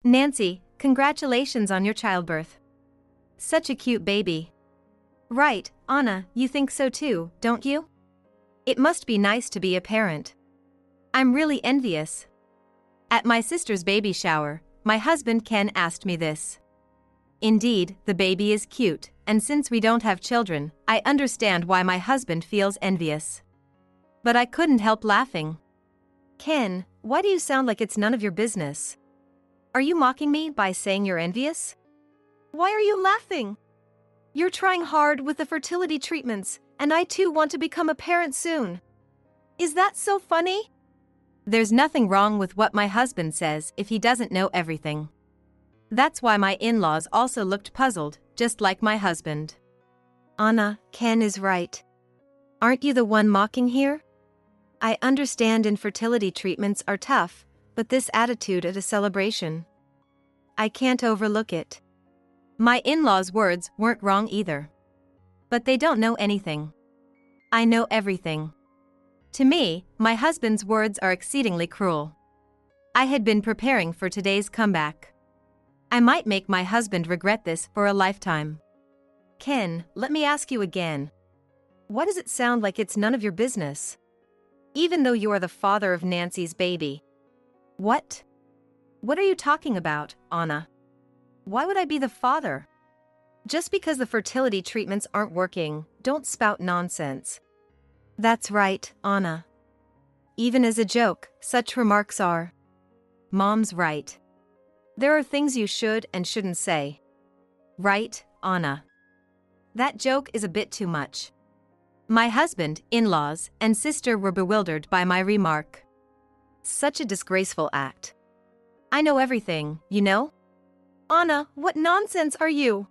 Nancy, congratulations on your childbirth. Such a cute baby. Right, Anna, you think so too, don't you? It must be nice to be a parent. I'm really envious. At my sister's baby shower, my husband Ken asked me this. Indeed, the baby is cute, and since we don't have children, I understand why my husband feels envious. But I couldn't help laughing. Ken, why do you sound like it's none of your business? Are you mocking me by saying you're envious? Why are you laughing? You're trying hard with the fertility treatments, and I too want to become a parent soon. Is that so funny? There's nothing wrong with what my husband says if he doesn't know everything. That's why my in-laws also looked puzzled, just like my husband. Anna, Ken is right. Aren't you the one mocking here? I understand infertility treatments are tough, but this attitude at a celebration. I can't overlook it. My in-laws' words weren't wrong either. But they don't know anything. I know everything. To me, my husband's words are exceedingly cruel. I had been preparing for today's comeback. I might make my husband regret this for a lifetime. Ken, let me ask you again. Why does it sound like it's none of your business? Even though you are the father of Nancy's baby. What? What are you talking about, Anna? Why would I be the father? Just because the fertility treatments aren't working, don't spout nonsense. That's right, Anna. Even as a joke, such remarks are. Mom's right. There are things you should and shouldn't say. Right, Anna? That joke is a bit too much. My husband, in-laws, and sister were bewildered by my remark. Such a disgraceful act. I know everything, you know? Anna, what nonsense are you?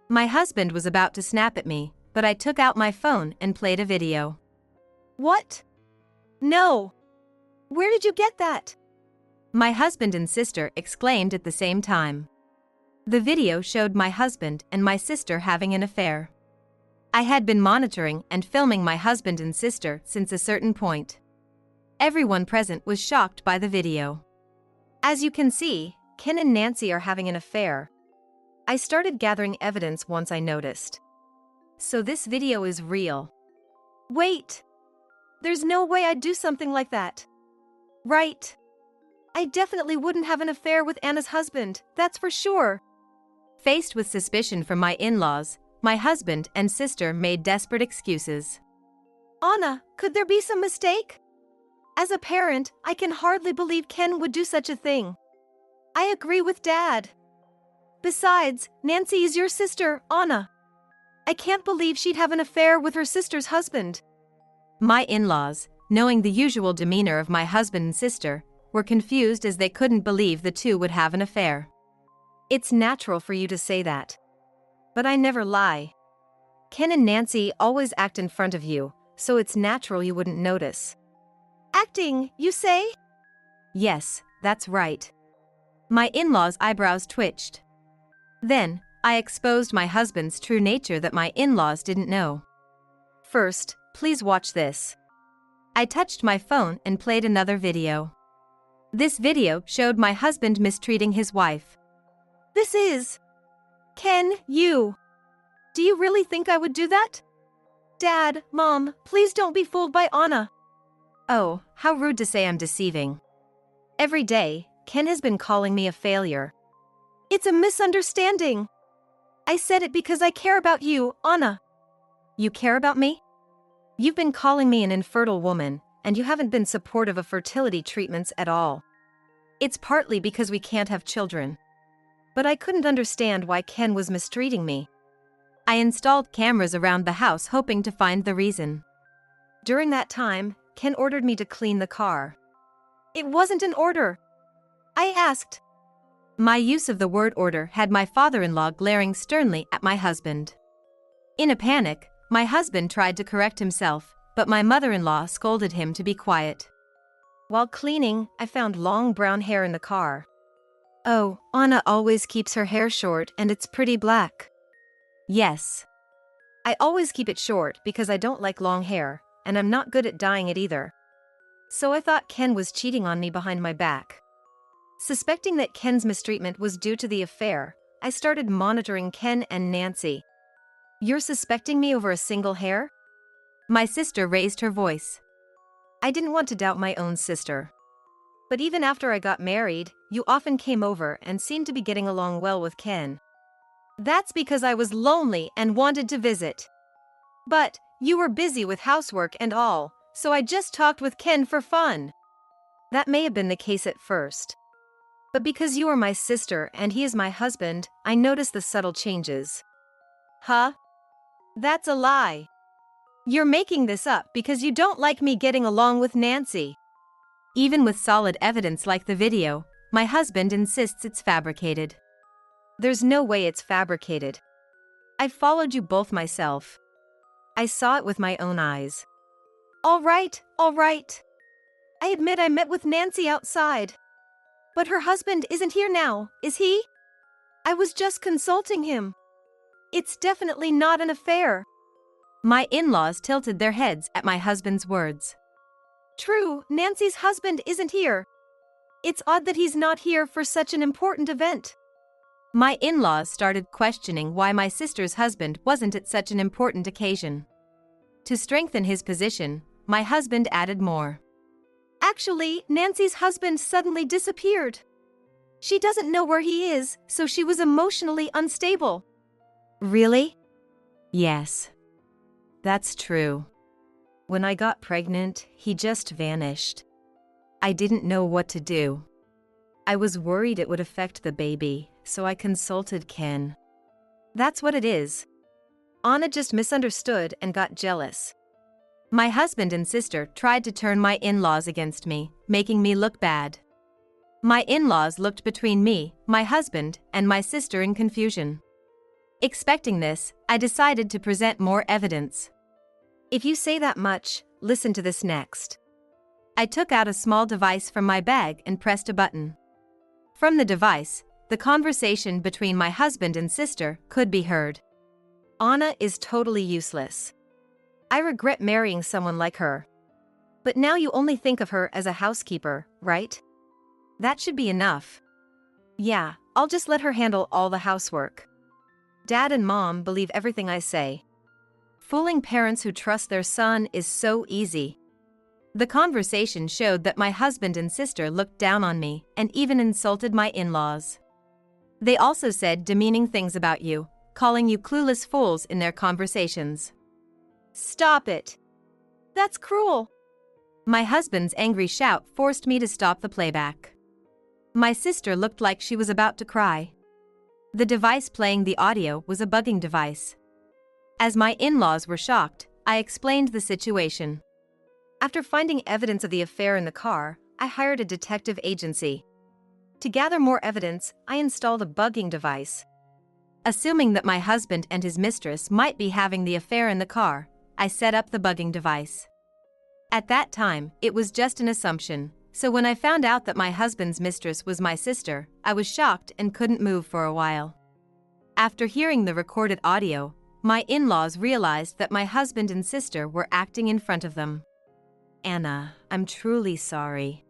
My husband was about to snap at me, but I took out my phone and played a video. What? No. Where did you get that? My husband and sister exclaimed at the same time. The video showed my husband and my sister having an affair. I had been monitoring and filming my husband and sister since a certain point. Everyone present was shocked by the video. As you can see, Ken and Nancy are having an affair. I started gathering evidence once I noticed. So this video is real. Wait! There's no way I'd do something like that. Right. I definitely wouldn't have an affair with Anna's husband, that's for sure. Faced with suspicion from my in-laws, my husband and sister made desperate excuses. Anna, could there be some mistake? As a parent, I can hardly believe Ken would do such a thing. I agree with Dad. Besides, Nancy is your sister, Anna. I can't believe she'd have an affair with her sister's husband. My in-laws, knowing the usual demeanor of my husband and sister, were confused as they couldn't believe the two would have an affair. It's natural for you to say that. But I never lie. Ken and Nancy always act in front of you, so it's natural you wouldn't notice. Acting, you say? Yes, that's right. My in-laws' eyebrows twitched. Then, I exposed my husband's true nature that my in-laws didn't know. First, please watch this. I touched my phone and played another video. This video showed my husband mistreating his wife. This is... Ken, you. Do you really think I would do that? Dad, Mom, please don't be fooled by Anna. Oh, how rude to say I'm deceiving. Every day, Ken has been calling me a failure. It's a misunderstanding. I said it because I care about you, Anna. You care about me? You've been calling me an infertile woman, and you haven't been supportive of fertility treatments at all. It's partly because we can't have children. But I couldn't understand why Ken was mistreating me. I installed cameras around the house hoping to find the reason. During that time, Ken ordered me to clean the car. It wasn't an order. I asked. My use of the word order had my father-in-law glaring sternly at my husband. In a panic, my husband tried to correct himself, but my mother-in-law scolded him to be quiet. While cleaning, I found long brown hair in the car. Oh, Anna always keeps her hair short and it's pretty black. Yes. I always keep it short because I don't like long hair, and I'm not good at dyeing it either. So I thought Ken was cheating on me behind my back. Suspecting that Ken's mistreatment was due to the affair, I started monitoring Ken and Nancy. You're suspecting me over a single hair? My sister raised her voice. I didn't want to doubt my own sister. But even after I got married, you often came over and seemed to be getting along well with Ken. That's because I was lonely and wanted to visit. But you were busy with housework and all, so I just talked with Ken for fun. That may have been the case at first. But because you are my sister and he is my husband, I noticed the subtle changes. Huh? That's a lie. You're making this up because you don't like me getting along with Nancy. Even with solid evidence like the video, my husband insists it's fabricated. There's no way it's fabricated. I followed you both myself. I saw it with my own eyes. All right. I admit I met with Nancy outside. But her husband isn't here now, is he? I was just consulting him. It's definitely not an affair. My in-laws tilted their heads at my husband's words. True, Nancy's husband isn't here. It's odd that he's not here for such an important event. My in-laws started questioning why my sister's husband wasn't at such an important occasion. To strengthen his position, my husband added more. Actually, Nancy's husband suddenly disappeared. She doesn't know where he is, so she was emotionally unstable. Really? Yes. That's true. When I got pregnant, he just vanished. I didn't know what to do. I was worried it would affect the baby, so I consulted Ken. That's what it is. Anna just misunderstood and got jealous. My husband and sister tried to turn my in-laws against me, making me look bad. My in-laws looked between me, my husband, and my sister in confusion. Expecting this, I decided to present more evidence. If you say that much, listen to this next. I took out a small device from my bag and pressed a button. From the device, the conversation between my husband and sister could be heard. Anna is totally useless. I regret marrying someone like her. But now you only think of her as a housekeeper, right? That should be enough. Yeah, I'll just let her handle all the housework. Dad and Mom believe everything I say. Fooling parents who trust their son is so easy. The conversation showed that my husband and sister looked down on me and even insulted my in-laws. They also said demeaning things about you, calling you clueless fools in their conversations. Stop it. That's cruel. My husband's angry shout forced me to stop the playback. My sister looked like she was about to cry. The device playing the audio was a bugging device. As my in-laws were shocked, I explained the situation. After finding evidence of the affair in the car, I hired a detective agency. To gather more evidence, I installed a bugging device. Assuming that my husband and his mistress might be having the affair in the car, I set up the bugging device. At that time, it was just an assumption, so when I found out that my husband's mistress was my sister, I was shocked and couldn't move for a while. After hearing the recorded audio, my in-laws realized that my husband and sister were acting in front of them. Anna, I'm truly sorry.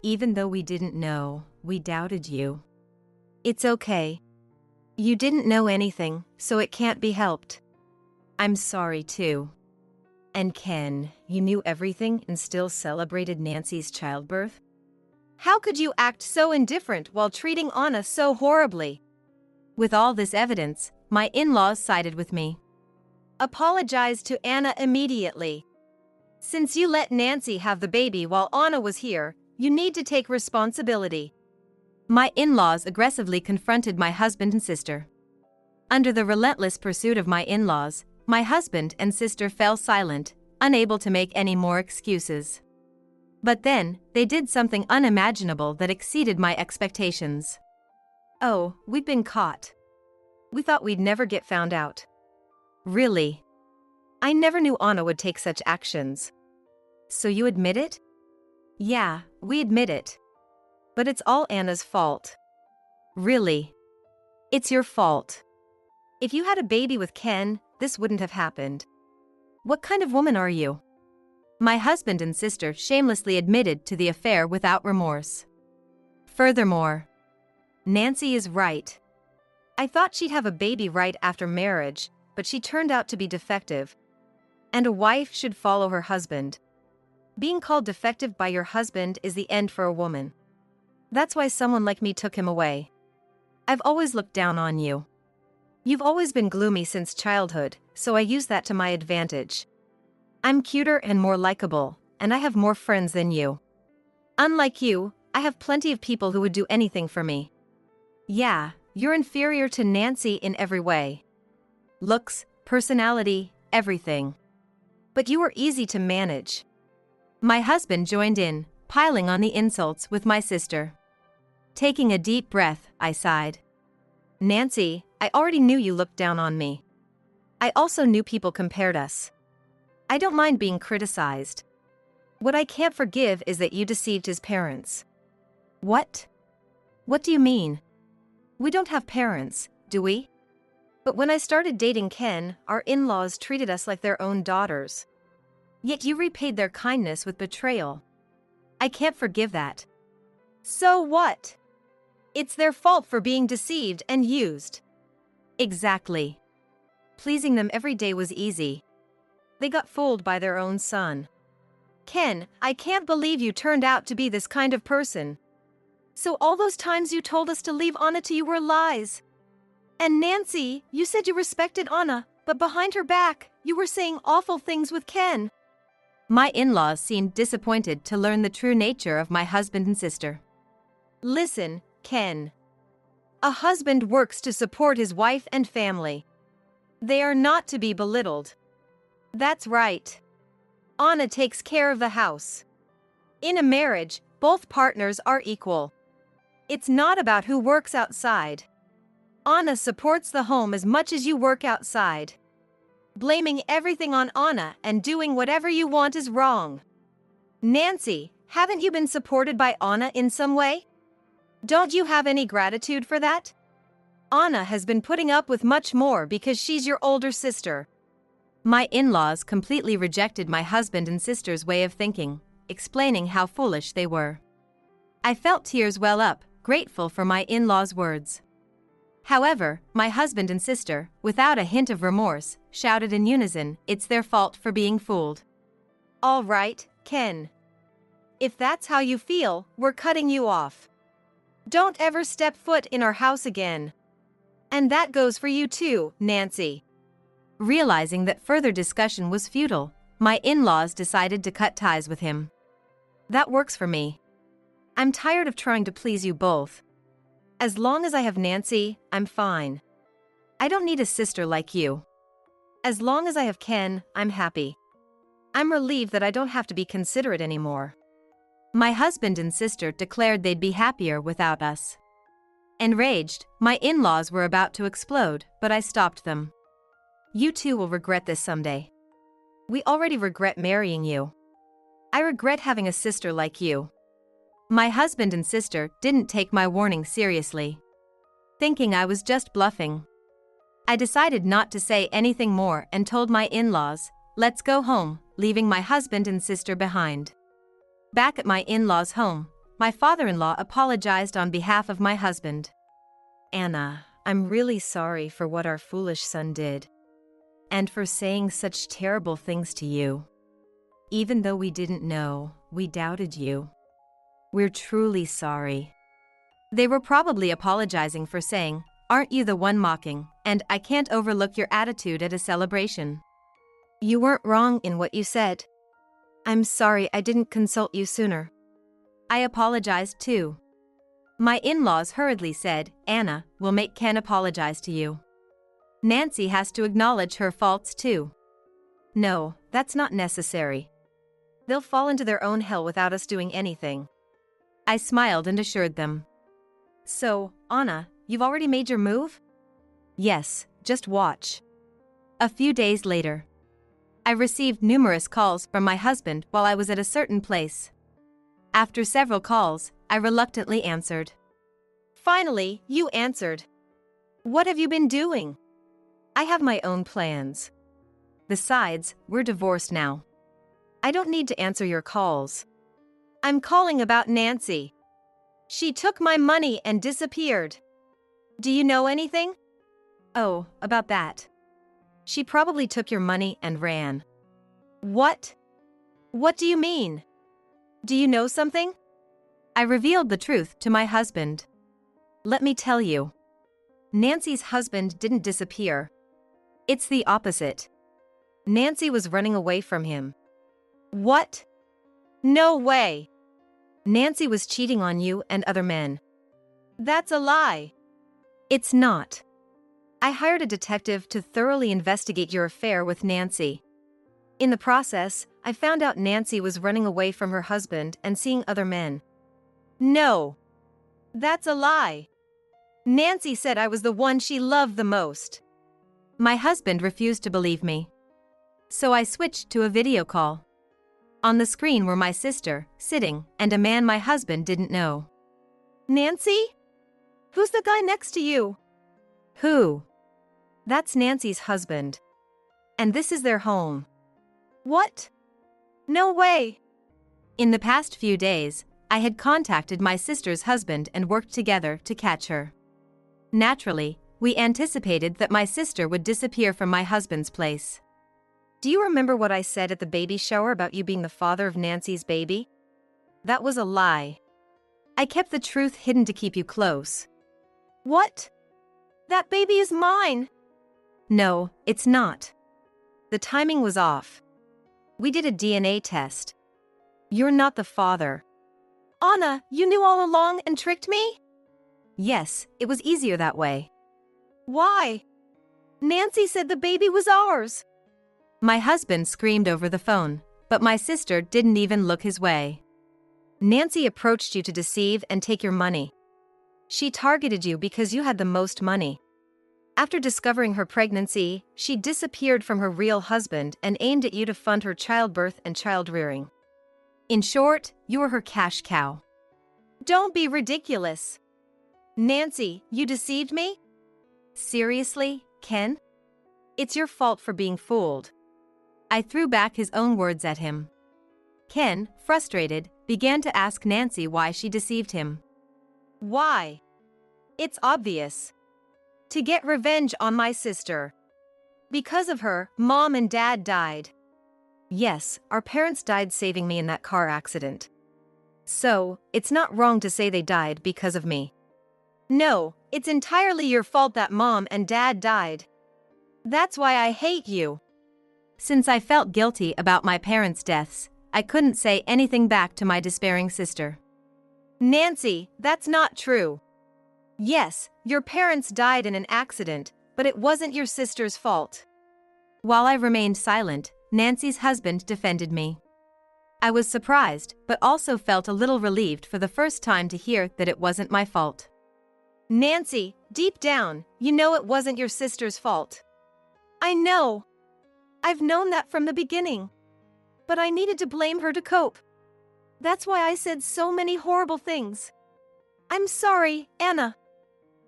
Even though we didn't know, we doubted you. It's okay. You didn't know anything, so it can't be helped. I'm sorry too. And Ken, you knew everything and still celebrated Nancy's childbirth? How could you act so indifferent while treating Anna so horribly? With all this evidence, my in-laws sided with me. Apologize to Anna immediately. Since you let Nancy have the baby while Anna was here, you need to take responsibility. My in-laws aggressively confronted my husband and sister. Under the relentless pursuit of my in-laws, my husband and sister fell silent, unable to make any more excuses. But then, they did something unimaginable that exceeded my expectations. Oh, we'd been caught. We thought we'd never get found out. Really? I never knew Anna would take such actions. So you admit it? Yeah, we admit it. But it's all Anna's fault. Really? It's your fault. If you had a baby with Ken, this wouldn't have happened. What kind of woman are you? My husband and sister shamelessly admitted to the affair without remorse. Furthermore, Nancy is right. I thought she'd have a baby right after marriage, but she turned out to be defective. And a wife should follow her husband. Being called defective by your husband is the end for a woman. That's why someone like me took him away. I've always looked down on you. You've always been gloomy since childhood, so I use that to my advantage. I'm cuter and more likable, and I have more friends than you. Unlike you, I have plenty of people who would do anything for me. Yeah, you're inferior to Nancy in every way. Looks, personality, everything. But you are easy to manage. My husband joined in, piling on the insults with my sister. Taking a deep breath, I sighed. Nancy, I already knew you looked down on me. I also knew people compared us. I don't mind being criticized. What I can't forgive is that you deceived his parents. What? What do you mean? We don't have parents, do we? But when I started dating Ken, our in-laws treated us like their own daughters. Yet you repaid their kindness with betrayal. I can't forgive that. So what? It's their fault for being deceived and used. Exactly. Pleasing them every day was easy. They got fooled by their own son. Ken, I can't believe you turned out to be this kind of person. So all those times you told us to leave Anna to you were lies. And Nancy, you said you respected Anna, but behind her back, you were saying awful things with Ken. My in-laws seemed disappointed to learn the true nature of my husband and sister. Listen, Ken. A husband works to support his wife and family. They are not to be belittled. That's right. Anna takes care of the house. In a marriage, both partners are equal. It's not about who works outside. Anna supports the home as much as you work outside. Blaming everything on Anna and doing whatever you want is wrong. Nancy, haven't you been supported by Anna in some way? Don't you have any gratitude for that? Anna has been putting up with much more because she's your older sister. My in-laws completely rejected my husband and sister's way of thinking, explaining how foolish they were. I felt tears well up, grateful for my in-laws' words. However, my husband and sister, without a hint of remorse, shouted in unison, "It's their fault for being fooled." All right, Ken. If that's how you feel, we're cutting you off. Don't ever step foot in our house again. And that goes for you too, Nancy. Realizing that further discussion was futile, my in-laws decided to cut ties with him. That works for me. I'm tired of trying to please you both. As long as I have Nancy, I'm fine. I don't need a sister like you. As long as I have Ken, I'm happy. I'm relieved that I don't have to be considerate anymore. My husband and sister declared they'd be happier without us. Enraged, my in-laws were about to explode, but I stopped them. You two will regret this someday. We already regret marrying you. I regret having a sister like you. My husband and sister didn't take my warning seriously. Thinking I was just bluffing, I decided not to say anything more and told my in-laws, "Let's go home," leaving my husband and sister behind. Back at my in-laws' home, my father-in-law apologized on behalf of my husband. Anna, I'm really sorry for what our foolish son did. And for saying such terrible things to you. Even though we didn't know, we doubted you. We're truly sorry. They were probably apologizing for saying, "Aren't you the one mocking, and I can't overlook your attitude at a celebration." You weren't wrong in what you said. I'm sorry I didn't consult you sooner. I apologized too. My in-laws hurriedly said, "Anna, we'll make Ken apologize to you. Nancy has to acknowledge her faults too." No, that's not necessary. They'll fall into their own hell without us doing anything. I smiled and assured them. So, Anna, you've already made your move? Yes, just watch. A few days later, I received numerous calls from my husband while I was at a certain place. After several calls, I reluctantly answered. Finally, you answered. What have you been doing? I have my own plans. Besides, we're divorced now. I don't need to answer your calls. I'm calling about Nancy. She took my money and disappeared. Do you know anything? Oh, about that. She probably took your money and ran. What? What do you mean? Do you know something? I revealed the truth to my husband. Let me tell you. Nancy's husband didn't disappear. It's the opposite. Nancy was running away from him. What? No way. Nancy was cheating on you and other men. That's a lie. It's not. I hired a detective to thoroughly investigate your affair with Nancy. In the process, I found out Nancy was running away from her husband and seeing other men. No. That's a lie. Nancy said I was the one she loved the most. My husband refused to believe me. So I switched to a video call. On the screen were my sister, sitting, and a man my husband didn't know. Nancy? Who's the guy next to you? Who? That's Nancy's husband. And this is their home. What? No way. In the past few days, I had contacted my sister's husband and worked together to catch her. Naturally, we anticipated that my sister would disappear from my husband's place. Do you remember what I said at the baby shower about you being the father of Nancy's baby? That was a lie. I kept the truth hidden to keep you close. What? That baby is mine. No, it's not. The timing was off. We did a DNA test. You're not the father. Anna, you knew all along and tricked me? Yes, it was easier that way. Why? Nancy said the baby was ours. My husband screamed over the phone, but my sister didn't even look his way. Nancy approached you to deceive and take your money. She targeted you because you had the most money. After discovering her pregnancy, she disappeared from her real husband and aimed at you to fund her childbirth and child-rearing. In short, you were her cash cow. Don't be ridiculous. Nancy, you deceived me? Seriously, Ken? It's your fault for being fooled. I threw back his own words at him. Ken, frustrated, began to ask Nancy why she deceived him. Why? It's obvious. To get revenge on my sister. Because of her, Mom and Dad died. Yes, our parents died saving me in that car accident. So, it's not wrong to say they died because of me. No, it's entirely your fault that Mom and Dad died. That's why I hate you. Since I felt guilty about my parents' deaths, I couldn't say anything back to my despairing sister. Nancy, that's not true. Yes, your parents died in an accident, but it wasn't your sister's fault. While I remained silent, Nancy's husband defended me. I was surprised, but also felt a little relieved for the first time to hear that it wasn't my fault. Nancy, deep down, you know it wasn't your sister's fault. I know. I've known that from the beginning. But I needed to blame her to cope. That's why I said so many horrible things. I'm sorry, Anna.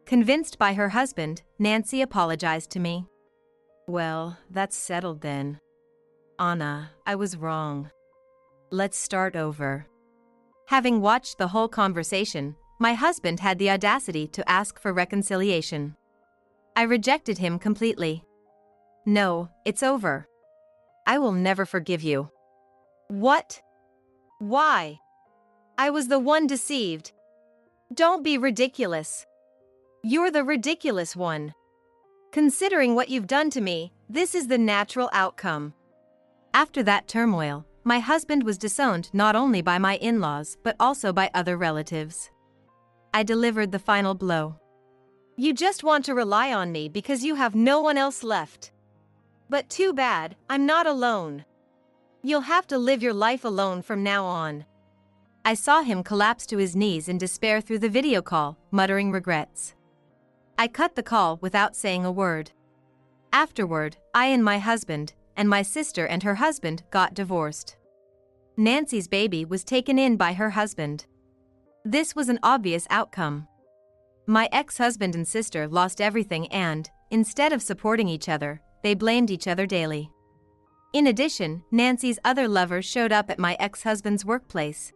Convinced by her husband, Nancy apologized to me. Well, that's settled then. Anna, I was wrong. Let's start over. Having watched the whole conversation, my husband had the audacity to ask for reconciliation. I rejected him completely. No, it's over. I will never forgive you. What? Why? I was the one deceived. Don't be ridiculous. You're the ridiculous one. Considering what you've done to me, this is the natural outcome. After that turmoil, my husband was disowned not only by my in-laws but also by other relatives. I delivered the final blow. You just want to rely on me because you have no one else left. But too bad, I'm not alone. You'll have to live your life alone from now on. I saw him collapse to his knees in despair through the video call, muttering regrets. I cut the call without saying a word. Afterward, I and my husband, and my sister and her husband got divorced. Nancy's baby was taken in by her husband. This was an obvious outcome. My ex-husband and sister lost everything and, instead of supporting each other, they blamed each other daily. In addition, Nancy's other lovers showed up at my ex-husband's workplace,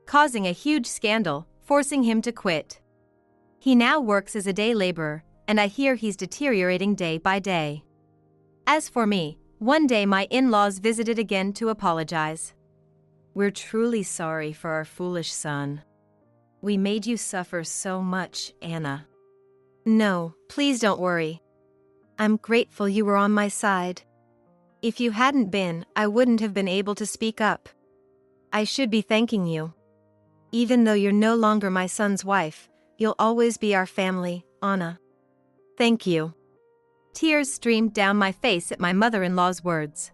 causing a huge scandal, forcing him to quit. He now works as a day laborer, and I hear he's deteriorating day by day. As for me, one day my in-laws visited again to apologize. We're truly sorry for our foolish son. We made you suffer so much, Anna. No, please don't worry. I'm grateful you were on my side. If you hadn't been, I wouldn't have been able to speak up. I should be thanking you. Even though you're no longer my son's wife, you'll always be our family, Anna. Thank you. Tears streamed down my face at my mother-in-law's words.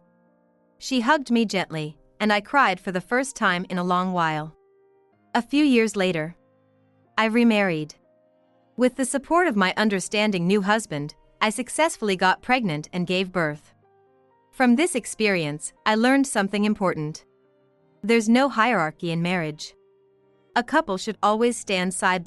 She hugged me gently, and I cried for the first time in a long while. A few years later, I remarried. With the support of my understanding new husband, I successfully got pregnant and gave birth. From this experience, I learned something important. There's no hierarchy in marriage. A couple should always stand side